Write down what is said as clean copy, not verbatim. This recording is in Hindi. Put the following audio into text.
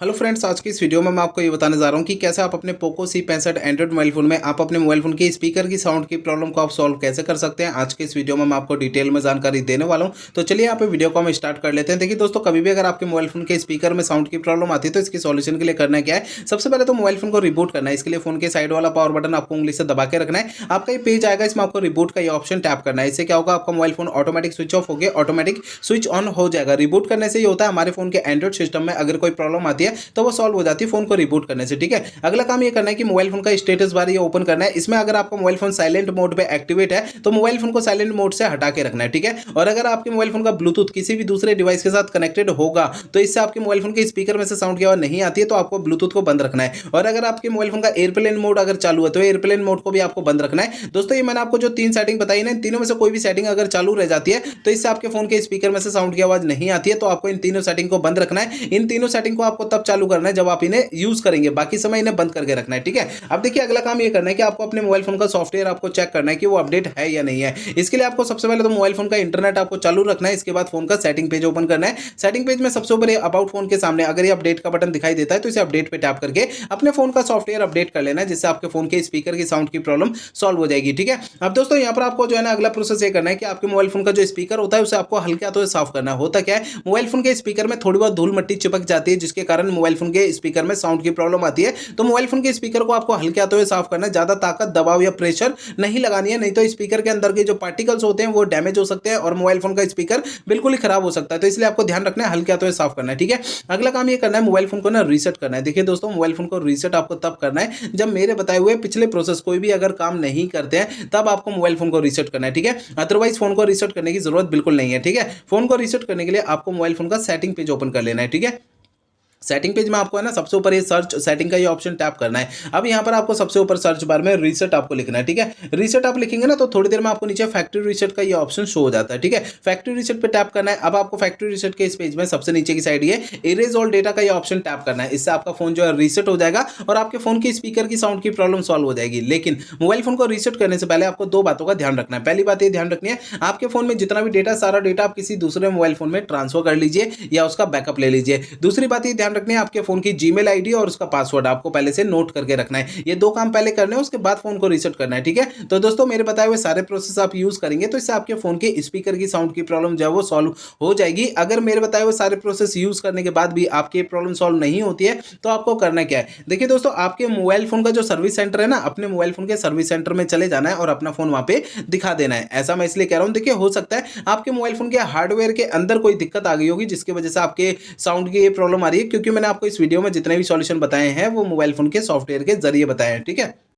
हेलो फ्रेंड्स, आज की इस वीडियो में मैं आपको ये बताने जा रहा हूँ कि कैसे आप अपने Poco C65 Android mobile phone में आप अपने मोबाइल फ़ोन के स्पीकर की साउंड की प्रॉब्लम को आप सॉल्व कैसे कर सकते हैं। आज के इस वीडियो में मैं आपको डिटेल में जानकारी देने वाला हूँ। तो चलिए यहाँ पे वीडियो को हम स्टार्ट कर लेते हैं। देखिए दोस्तों, कभी भी अगर आपके मोबाइल फ़ोन के स्पीकर में साउंड की प्रॉब्लम आती है तो इसकी सॉल्यूशन के लिए करना क्या है। सबसे पहले तो मोबाइल फ़ोन को रिबूट करना है। इसके लिए फ़ोन के साइड वाला पावर बटन आपको उंगली से दबा के रखना है। आपका ये पेज आएगा, इसमें आपको रिबूट का ये ऑप्शन टैप करना है। इससे क्या होगा, आपका mobile phone automatic switch off होकर ऑटोमेटिक स्विच ऑन हो जाएगा। रिबूट करने से ये होता है, हमारे फ़ोन के एंड्रॉइड सिस्टम में अगर कोई प्रॉब्लम आती है तो वो सॉल्व हो जाती है फ़ोन को रिबूट करने से। ठीक है, अगला काम ये करना है कि मोबाइल फोन का स्टेटस बार ये ओपन करना है। इसमें अगर आपका मोबाइल फोन साइलेंट मोड पे एक्टिवेट है तो मोबाइल फोन को साइलेंट मोड से हटा के रखना है। ठीक है, और अगर आपके मोबाइल फोन का ब्लूटूथ किसी भी दूसरे डिवाइस के साथ कनेक्टेड होगा तो इससे आपके मोबाइल फोन के स्पीकर में से साउंड की आवाज नहीं आती है, तो आपको ब्लूटूथ को बंद रखना है। और अगर आपके मोबाइल फोन का एयरप्लेन मोड अगर चालू है तो एयरप्लेन मोड को भी आपको बंद रखना है। दोस्तों, ये मैंने आपको जो 3 सेटिंग बताई ना, इन तीनों में से कोई भी सेटिंग अगर चालू रह जाती है तो इससे आपके फोन के स्पीकर में से साउंड की आवाज नहीं आती है, तो आपको इन तीनों सेटिंग को बंद रखना है। इन तीनों सेटिंग को आपको तब चालू करना है जब आप इन्हें यूज करेंगे, बाकी समय इन्हें बंद करके रखना है। ठीक है, अब देखिए अगला काम ये करना है कि आपको अपने मोबाइल फोन का सॉफ्टवेयर आपको चेक करना है कि वो अपडेट है या नहीं है। इसके लिए आपको सबसे पहले तो मोबाइल फोन का इंटरनेट आपको चालू रखना है। इसके बाद फोन का सेटिंग पेज ओपन करना है। सेटिंग पेज में सबसे ऊपर अबाउट फोन के सामने अगर ये अपडेट का बटन दिखाई देता है तो इसे अपडेट पे टैप करके अपने फोन का सॉफ्टवेयर अपडेट कर लेना है, जिससे आपके फोन के स्पीकर की साउंड की प्रॉब्लम सॉल्व हो जाएगी। ठीक है, अब दोस्तों यहाँ पर आपको जो है ना अगला प्रोसेस ये करना है कि आपके मोबाइल फोन का जो स्पीकर होता है उसे आपको हल्के हाथों से साफ करना है। होता क्या है, मोबाइल फोन के स्पीकर में थोड़ी बहुत धूल मिट्टी चिपक जाती है, जिसके कारण मोबाइल फोन के स्पीकर में साउंड की प्रॉब्लम आती है। तो मोबाइल फोन के स्पीकर को आपको हल्के हाथों से साफ करना है। ज्यादा ताकत, दबाव या प्रेशर नहीं लगानी है, नहीं तो स्पीकर के अंदर के जो पार्टिकल्स होते हैं वो डैमेज हो सकते हैं और मोबाइल फोन का स्पीकर बिल्कुल ही खराब हो सकता है। तो इसलिए आपको ध्यान रखना है, हल्के हाथों से साफ करना है। ठीक है, अगला काम ये करना है, मोबाइल फोन को ना रीसेट करना है। देखिए दोस्तों, मोबाइल फोन को रीसेट आपको तब करना है जब मेरे बताए हुए पिछले प्रोसेस कोई भी अगर काम नहीं करते हैं, तब आपको मोबाइल फोन को रीसेट करना है। ठीक है, अदरवाइज फोन को रीसेट करने की जरूरत बिल्कुल नहीं है। ठीक है, फोन को रीसेट करने के लिए आपको मोबाइल फोन का सेटिंग पेज ओपन कर लेना है। ठीक है, सेटिंग पेज में आपको है ना सबसे ऊपर ये सर्च सेटिंग का ये ऑप्शन टैप करना है। अब यहाँ पर आपको सबसे ऊपर सर्च बार में रीसेट आपको लिखना है। ठीक है, रीसेट आप लिखेंगे ना तो थोड़ी देर में आपको नीचे फैक्ट्री रीसेट का ये ऑप्शन शो हो जाता है। ठीक है, फैक्ट्री रीसेट पे टैप करना है। अब आपको फैक्ट्री रीसेट के इस पेज में सबसे नीचे की साइड ये इरेज ऑल डेटा का ये ऑप्शन टैप करना है। इससे आपका फोन जो है रीसेट हो जाएगा और आपके फोन की स्पीकर की साउंड की प्रॉब्लम सॉल्व हो जाएगी। लेकिन मोबाइल फोन को रीसेट करने से पहले आपको दो बातों का ध्यान रखना है। पहली बात ये ध्यान रखनी है, आपके फोन में जितना भी डेटा, सारा डेटा आप किसी दूसरे मोबाइल फोन में ट्रांसफर कर लीजिए या उसका बैकअप ले लीजिए। दूसरी बात ये ध्यान रखनी है, आपके फोन की जीमेल आईडी और उसका पासवर्ड आपको पहले से नोट करके रखना है। ये दो काम पहले करने हैं, उसके बाद फोन को रीसेट करना है। ठीक है, तो दोस्तों मेरे बताए हुए सारे प्रोसेस आप यूज करेंगे तो इससे आपके फोन के स्पीकर की साउंड की प्रॉब्लम जो है वो सॉल्व हो जाएगी। अगर मेरे बताए हुए सारे प्रोसेस यूज करने के बाद भी आपकी प्रॉब्लम सॉल्व नहीं होती है तो आपको करना क्या है। देखिए दोस्तों, आपके मोबाइल फोन का जो सर्विस सेंटर है ना, अपने मोबाइल फोन के सर्विस सेंटर में चले जाना है और अपना फोन वहां पे दिखा देना है। ऐसा मैं इसलिए कह रहा हूं, देखिए हो सकता है आपके मोबाइल फोन के हार्डवेयर के अंदर कोई दिक्कत आ गई होगी जिसकी वजह से आपके साउंड की ये प्रॉब्लम आ रही है, क्योंकि मैंने आपको इस वीडियो में जितने भी सॉल्यूशन बताए हैं वो मोबाइल फोन के सॉफ्टवेयर के जरिए बताए हैं। ठीक है।